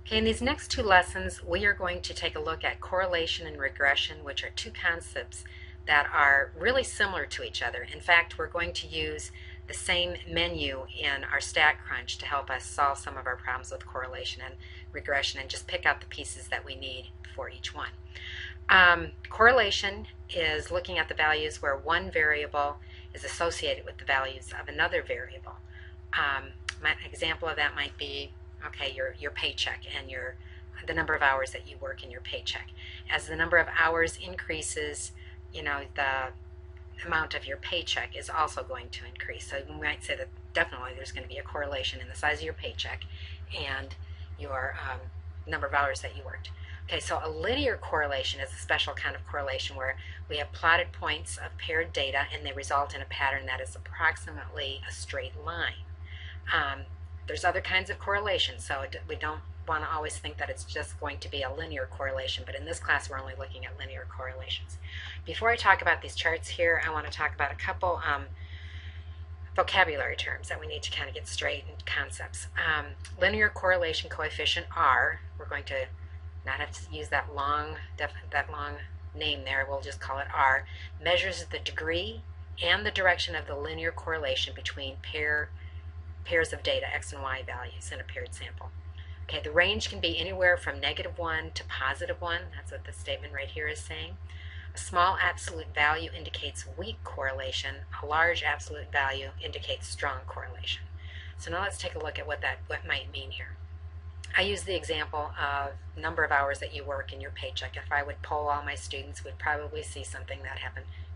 Okay, in these next two lessons, we are going to take a look at correlation and regression, which are two concepts that are really similar to each other. In fact, we're going to use the same menu in our StatCrunch to help us solve some of our problems with correlation and regression and just pick out the pieces that we need for each one. Correlation is looking at the values where one variable is associated with the values of another variable. My example of that might be, okay, your paycheck and the number of hours that you work in your paycheck. As the number of hours increases, the amount of your paycheck is also going to increase. So we might say that definitely there's going to be a correlation in the size of your paycheck and your number of hours that you worked. Okay, so a linear correlation is a special kind of correlation where we have plotted points of paired data and they result in a pattern that is approximately a straight line. There's other kinds of correlation, so we don't want to always think that it's just going to be a linear correlation, but in this class we're only looking at linear correlations. Before I talk about these charts here, I want to talk about a couple vocabulary terms that we need to kind of get straight and concepts. Linear correlation coefficient R, we're going to not have to use that long name there, we'll just call it R, measures the degree and the direction of the linear correlation between pairs of data, x and y values, in a paired sample. Okay, the range can be anywhere from -1 to +1. That's what the statement right here is saying. A small absolute value indicates weak correlation. A large absolute value indicates strong correlation. So now let's take a look at what might mean here. I use the example of number of hours that you work in your paycheck. If I would poll all my students, we'd probably see something that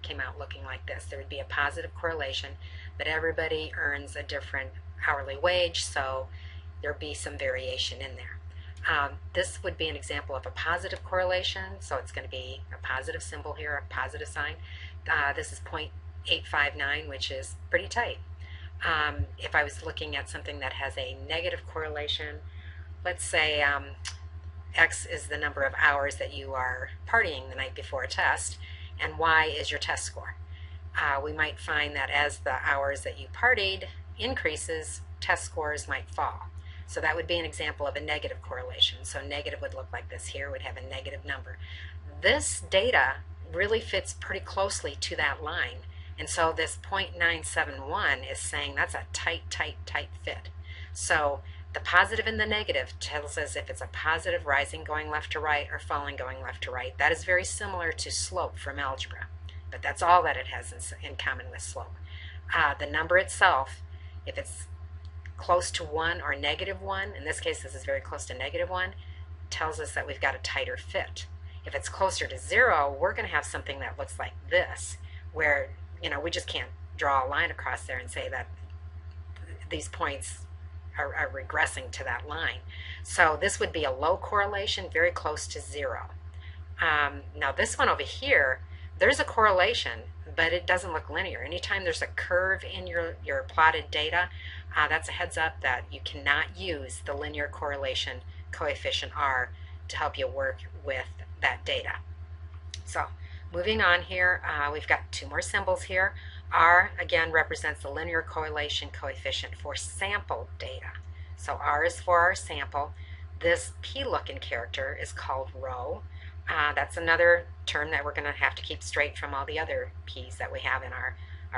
came out looking like this. There would be a positive correlation, but everybody earns a different hourly wage, so there'd be some variation in there. This would be an example of a positive correlation, so it's going to be a positive symbol here, a positive sign. This is 0.859, which is pretty tight. If I was looking at something that has a negative correlation, let's say X is the number of hours that you are partying the night before a test, and Y is your test score. We might find that as the hours that you partied increases, test scores might fall. So that would be an example of a negative correlation. So negative would look like this here, would have a negative number. This data really fits pretty closely to that line. And so this 0.971 is saying that's a tight fit. So the positive and the negative tells us if it's a positive rising going left to right or falling going left to right. That is very similar to slope from algebra, but that's all that it has in common with slope. The number itself, if it's close to 1 or -1, in this case this is very close to -1, tells us that we've got a tighter fit. If it's closer to 0, we're going to have something that looks like this, where we just can't draw a line across there and say that these points are regressing to that line. So this would be a low correlation, very close to 0. Now this one over here, there's a correlation, but it doesn't look linear. Anytime there's a curve in your plotted data, that's a heads up that you cannot use the linear correlation coefficient R to help you work with that data. So moving on here, we've got two more symbols here. R again represents the linear correlation coefficient for sample data. So R is for our sample. This P-looking character is called rho. That's another term that we're going to have to keep straight from all the other P's that we have in our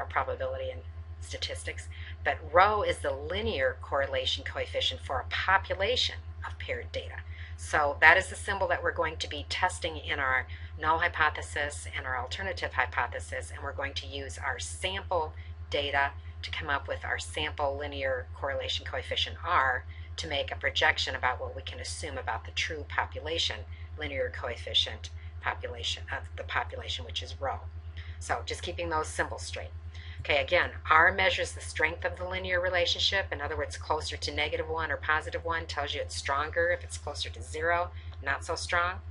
probability and statistics. But rho is the linear correlation coefficient for a population of paired data. So that is the symbol that we're going to be testing in our null hypothesis and our alternative hypothesis, and we're going to use our sample data to come up with our sample linear correlation coefficient R to make a projection about what we can assume about the true population linear coefficient population of the population, which is rho. So just keeping those symbols straight. Okay, again, R measures the strength of the linear relationship. In other words, closer to -1 or +1 tells you it's stronger. If it's closer to 0, not so strong.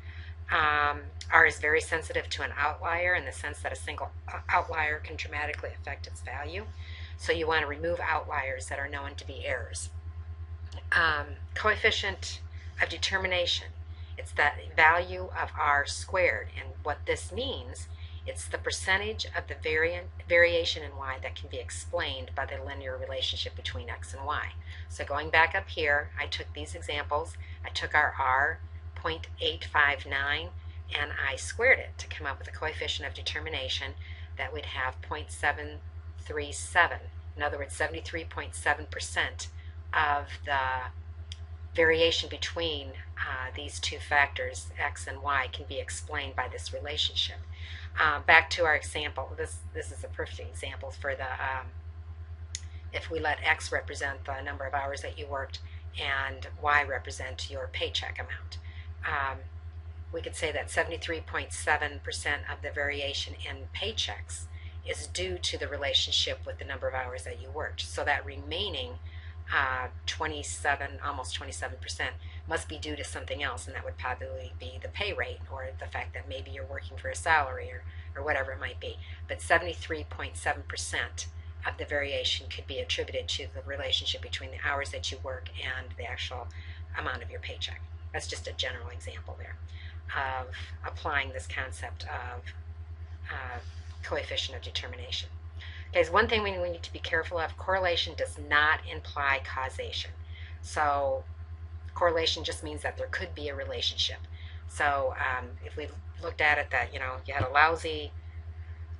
R is very sensitive to an outlier in the sense that a single outlier can dramatically affect its value. So you want to remove outliers that are known to be errors. Coefficient of determination. It's that value of R squared, and what this means It's the percentage of the variation in y that can be explained by the linear relationship between x and y. So going back up here, I took these examples. I took our r, 0.859, and I squared it to come up with a coefficient of determination that would have 0.737. In other words, 73.7% of the variation between these two factors, x and y, can be explained by this relationship. Back to our example, this is a perfect example for the, if we let x represent the number of hours that you worked and y represent your paycheck amount. We could say that 73.7% of the variation in paychecks is due to the relationship with the number of hours that you worked. So that remaining 27, almost 27%, must be due to something else, and that would probably be the pay rate or the fact that maybe you're working for a salary or whatever it might be. But 73.7% of the variation could be attributed to the relationship between the hours that you work and the actual amount of your paycheck. That's just a general example there of applying this concept of coefficient of determination. Okay, so one thing we need to be careful of, correlation does not imply causation. So correlation just means that there could be a relationship. So if we looked at it that, you had a lousy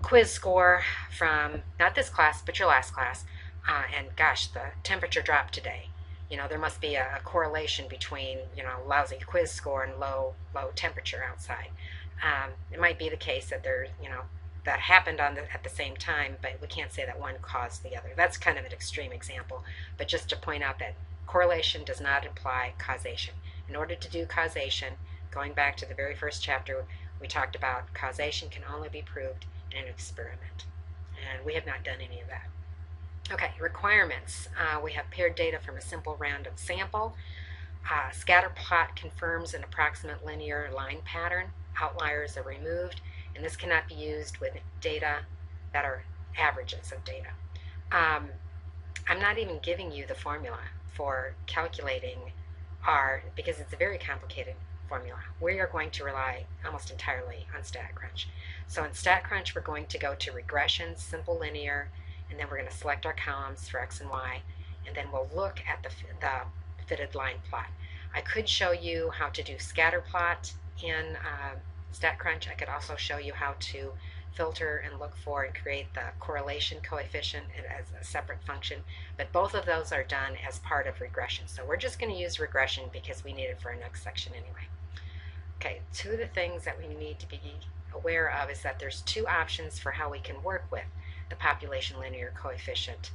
quiz score from, not this class, but your last class, and gosh, the temperature dropped today. There must be a correlation between, lousy quiz score and low temperature outside. It might be the case that there, that happened at the same time, but we can't say that one caused the other. That's kind of an extreme example, but just to point out that correlation does not imply causation. In order to do causation, going back to the very first chapter, we talked about causation can only be proved in an experiment, and we have not done any of that. Okay, requirements. We have paired data from a simple random sample. Scatter plot confirms an approximate linear line pattern. Outliers are removed, and this cannot be used with data that are averages of data. I'm not even giving you the formula for calculating R because it's a very complicated formula. We are going to rely almost entirely on StatCrunch. So in StatCrunch, we're going to go to regression, simple linear, and then we're going to select our columns for x and y, and then we'll look at the fitted line plot. I could show you how to do scatter plot in StatCrunch. I could also show you how to filter and look for and create the correlation coefficient as a separate function, but both of those are done as part of regression. So we're just going to use regression because we need it for our next section anyway. Okay, two of the things that we need to be aware of is that there's two options for how we can work with the population linear coefficient,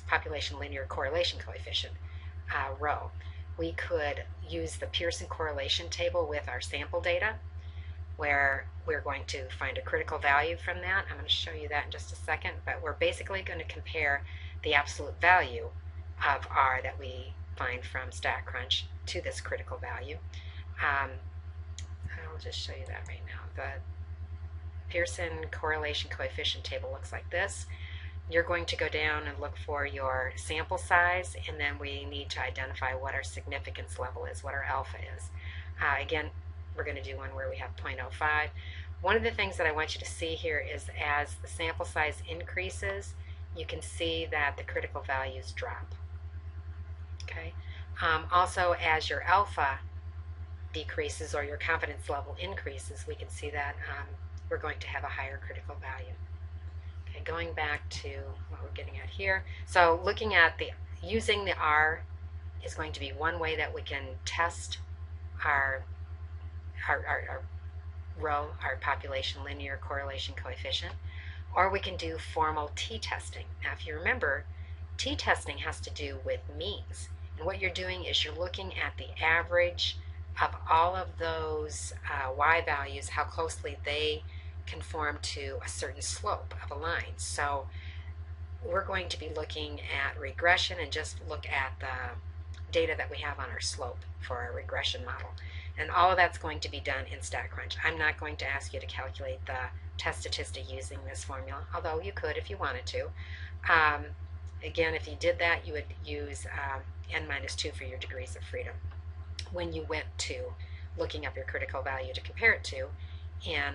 population linear correlation coefficient row. We could use the Pearson correlation table with our sample data, where we're going to find a critical value from that. I'm going to show you that in just a second, but we're basically going to compare the absolute value of R that we find from StatCrunch to this critical value. I'll just show you that right now. The Pearson correlation coefficient table looks like this. You're going to go down and look for your sample size, and then we need to identify what our significance level is, what our alpha is. Again, we're going to do one where we have 0.05. One of the things that I want you to see here is as the sample size increases, you can see that the critical values drop. Okay. Also, as your alpha decreases or your confidence level increases, we can see that we're going to have a higher critical value. Okay, going back to what we're getting at here. So looking at using the R is going to be one way that we can test our row, our population linear correlation coefficient, or we can do formal t-testing. Now if you remember, t-testing has to do with means, and what you're doing is you're looking at the average of all of those y values, how closely they conform to a certain slope of a line. So we're going to be looking at regression and just look at the data that we have on our slope for our regression model. And all of that's going to be done in StatCrunch. I'm not going to ask you to calculate the test statistic using this formula, although you could if you wanted to. Again, if you did that, you would use n-2 for your degrees of freedom when you went to looking up your critical value to compare it to in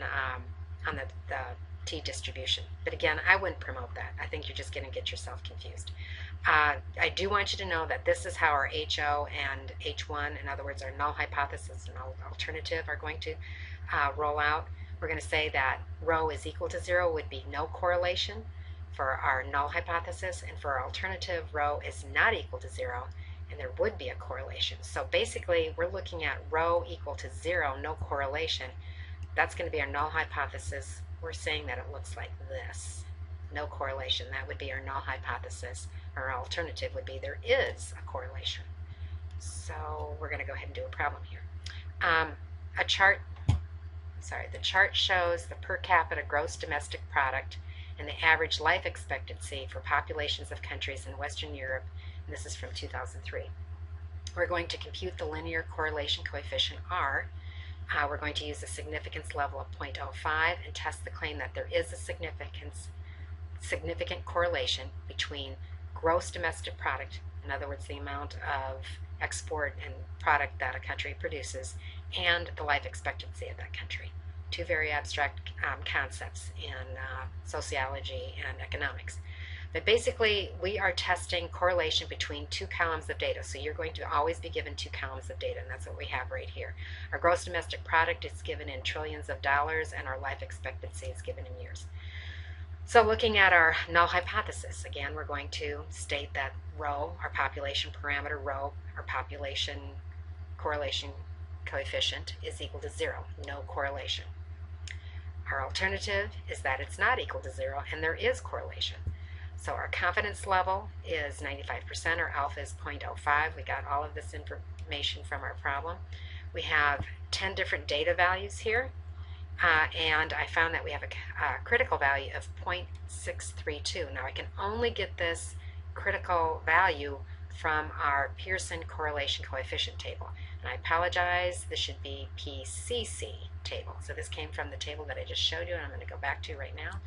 on the t distribution. But again, I wouldn't promote that. I think you're just going to get yourself confused. I do want you to know that this is how our HO and H1, in other words, our null hypothesis and alternative, are going to roll out. We're going to say that rho is equal to 0 would be no correlation for our null hypothesis, and for our alternative, rho is not equal to 0, and there would be a correlation. So basically, we're looking at rho equal to 0, no correlation. That's going to be our null hypothesis. We're saying that it looks like this. No correlation. That would be our null hypothesis. Our alternative would be there is a correlation. So we're going to go ahead and do a problem here. The chart shows the per capita gross domestic product and the average life expectancy for populations of countries in Western Europe, and this is from 2003. We're going to compute the linear correlation coefficient R. We're going to use a significance level of 0.05 and test the claim that there is a significant correlation between gross domestic product, in other words, the amount of export and product that a country produces, and the life expectancy of that country. Two very abstract concepts in sociology and economics. But basically, we are testing correlation between two columns of data. So you're going to always be given two columns of data, and that's what we have right here. Our gross domestic product is given in trillions of dollars, and our life expectancy is given in years. So looking at our null hypothesis, again, we're going to state that rho, our population parameter, rho, our population correlation coefficient, is equal to 0, no correlation. Our alternative is that it's not equal to 0, and there is correlation. So our confidence level is 95%, or alpha is 0.05. We got all of this information from our problem. We have 10 different data values here, and I found that we have a critical value of 0.632. Now I can only get this critical value from our Pearson correlation coefficient table. And I apologize, this should be PCC table. So this came from the table that I just showed you, and I'm going to go back to right now.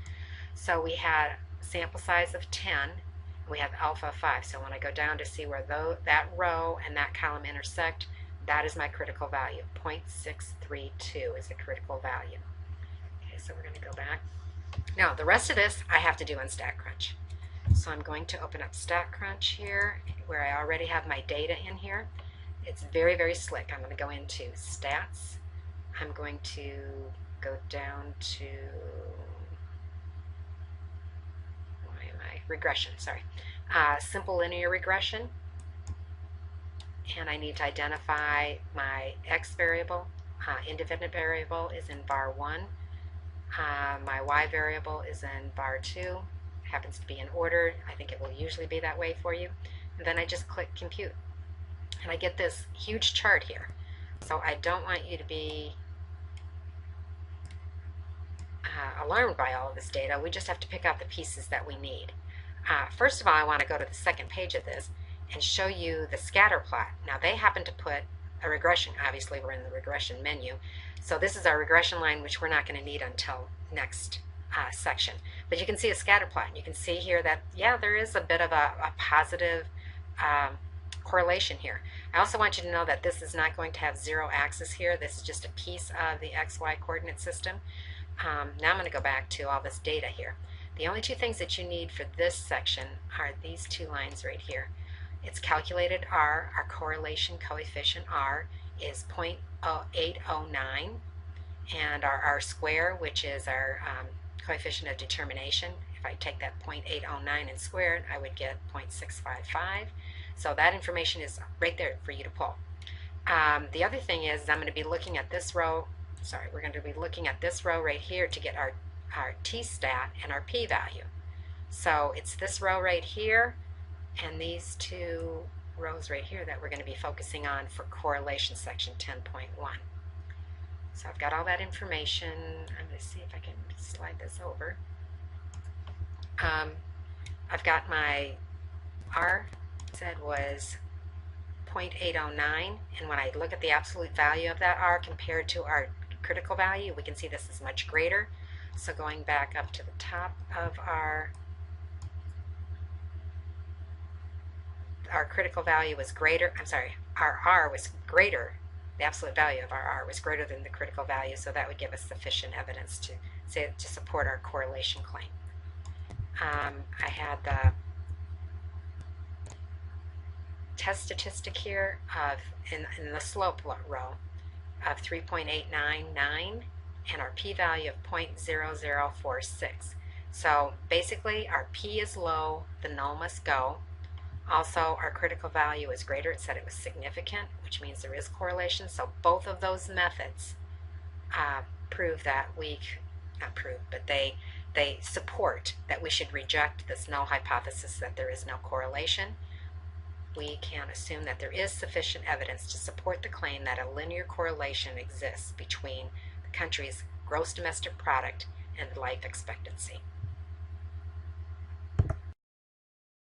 So we had sample size of 10, and we have alpha of 5. So when I go down to see where that row and that column intersect, that is my critical value. 0.632 is the critical value. Okay, so we're going to go back. Now the rest of this I have to do in StatCrunch. So I'm going to open up StatCrunch here, where I already have my data in here. It's very, very slick. I'm going to go into Stats. I'm going to go down to regression, sorry. Simple linear regression. And I need to identify my X variable. Independent variable is in bar 1. My Y variable is in bar 2. Happens to be in order. I think it will usually be that way for you. And then I just click compute. And I get this huge chart here. So I don't want you to be alarmed by all of this data. We just have to pick out the pieces that we need. First of all, I want to go to the second page of this and show you the scatter plot. Now they happen to put a regression. Obviously we're in the regression menu. So this is our regression line, which we're not going to need until next section. But you can see a scatter plot. You can see here that, yeah, there is a bit of a positive correlation here. I also want you to know that this is not going to have 0 axis here. This is just a piece of the XY coordinate system. Now I'm going to go back to all this data here. The only two things that you need for this section are these two lines right here. It's calculated R, our correlation coefficient R, is 0.809, and our R square, which is our coefficient of determination, if I take that 0.809 and square it, I would get 0.655. So that information is right there for you to pull. The other thing is I'm going to be looking at this row, we're going to be looking at this row right here to get our t-stat and our p-value. So it's this row right here and these two rows right here that we're going to be focusing on for correlation section 10.1. So I've got all that information. I'm going to see if I can slide this over. I've got my R said was 0.809, and when I look at the absolute value of that R compared to our critical value, we can see this is much greater. So going back up to the top of our critical value was greater, our R was greater the absolute value of our R was greater than the critical value, so that would give us sufficient evidence to support our correlation claim. I had the test statistic here of in the slope row of 3.899 and our p-value of 0.0046. So basically our p is low, the null must go. Also, our critical value is greater. It said it was significant, which means there is correlation. So both of those methods prove that not prove, but they support that we should reject this null hypothesis that there is no correlation. We can assume that there is sufficient evidence to support the claim that a linear correlation exists between the country's gross domestic product and life expectancy.